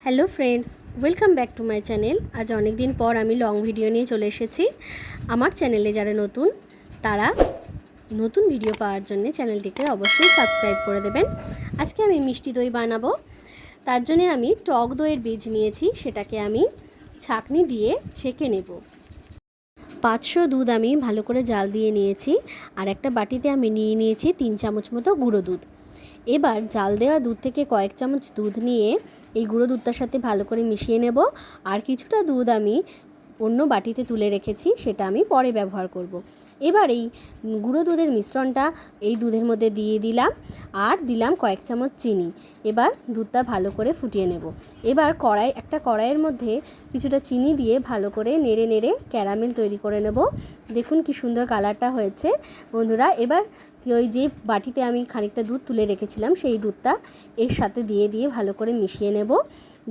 Hello friends, welcome back to my channel. আজ অনেক দিন পর আমি লং ভিডিও নিয়ে চলে এসেছি। আমার চ্যানেলে যারা নতুন তারা নতুন ভিডিও পাওয়ার জন্য চ্যানেলটিকে অবশ্যই সাবস্ক্রাইব করে দেবেন। আজকে আমি মিষ্টি দই বানাবো। তার জন্য আমি টক দইয়ের বীজ নিয়েছি, সেটাকে আমি ছাঁকনি দিয়ে ছেঁকে নেব। 500 দুধ আমি ভালো করে জাল দিয়ে নিয়েছি, আর একটা বাটিতে আমি নিয়ে নিয়েছি 3 চামচ মতো গুঁড়ো দুধ। এবার জাল দেওয়া দুধ থেকে কয়েক চামচ দুধ নিয়ে এই গুঁড়ো দুধটার সাথে ভালো করে মিশিয়ে নেব। আর কিছুটা দুধ আমি অন্য বাটিতে তুলে রেখেছি, সেটা আমি পরে ব্যবহার করব। এবার এই গুঁড়ো দুধের মিশ্রণটা এই দুধের মধ্যে দিয়ে দিলাম, আর দিলাম কয়েক চামচ চিনি। এবার দুধটা ভালো করে ফুটিয়ে নেব। এবার একটা কড়াইয়ের মধ্যে কিছুটা চিনি দিয়ে ভালো করে নেড়ে নেড়ে ক্যারামেল তৈরি করে নেব। দেখুন কি সুন্দর কালারটা হয়েছে বন্ধুরা। এবার ওই যে বাটিতে আমি খানিকটা দুধ তুলে রেখেছিলাম, সেই দুধটা এর সাথে দিয়ে দিয়ে ভালো করে মিশিয়ে নেব,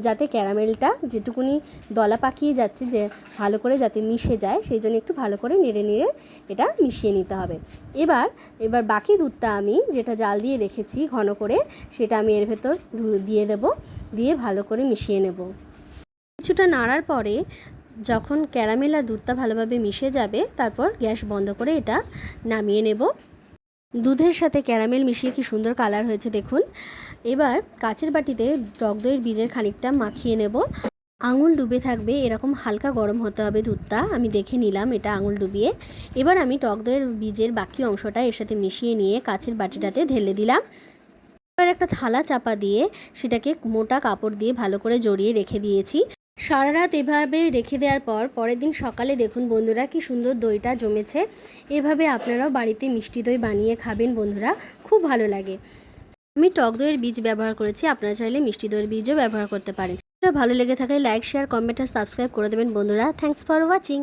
যাতে ক্যারামেলটা যেটুকুনি দলা পাকিয়ে যাচ্ছে যে ভালো করে যাতে মিশে যায়, সেই জন্য একটু ভালো করে নেড়ে নেড়ে এটা মিশিয়ে নিতে হবে। এবার বাকি দুধটা আমি যেটা জাল দিয়ে রেখেছি ঘন করে, সেটা আমি এর ভেতর দিয়ে দেব, দিয়ে ভালো করে মিশিয়ে নেব। কিছুটা নাড়ার পরে যখন ক্যারামেল আর দুধটা ভালোভাবে মিশে যাবে, তারপর গ্যাস বন্ধ করে এটা নামিয়ে নেব। দুধের সাথে ক্যারামেল মিশিয়ে কি সুন্দর কালার হয়েছে দেখুন। এবার কাচের বাটিতে টক দইয়ের বীজের খানিকটা মাখিয়ে নেব। আঙুল ডুবে থাকবে, এরকম হালকা গরম হতে হবে দুধটা। আমি দেখে নিলাম এটা আঙুল ডুবিয়ে। এবার আমি টক দইয়ের বীজের বাকি অংশটা এর সাথে মিশিয়ে নিয়ে কাচের বাটিটাতে ঢেলে দিলাম। এবার একটা থালা চাপা দিয়ে সেটাকে মোটা কাপড় দিয়ে ভালো করে জড়িয়ে রেখে দিয়েছি। সারা রাত এভাবে রেখে দেওয়ার পর পরের দিন সকালে দেখুন বন্ধুরা কি সুন্দর দইটা জমেছে। এভাবে আপনারাও বাড়িতে মিষ্টি দই বানিয়ে খাবেন বন্ধুরা, খুব ভালো লাগে। আমি টক দইয়ের বীজ ব্যবহার করেছি, আপনারা চাইলে মিষ্টি দইয়ের বীজও ব্যবহার করতে পারেন। ভালো লেগে থাকলে লাইক, শেয়ার, কমেন্ট আর সাবস্ক্রাইব করে দেবেন বন্ধুরা। Thanks for watching.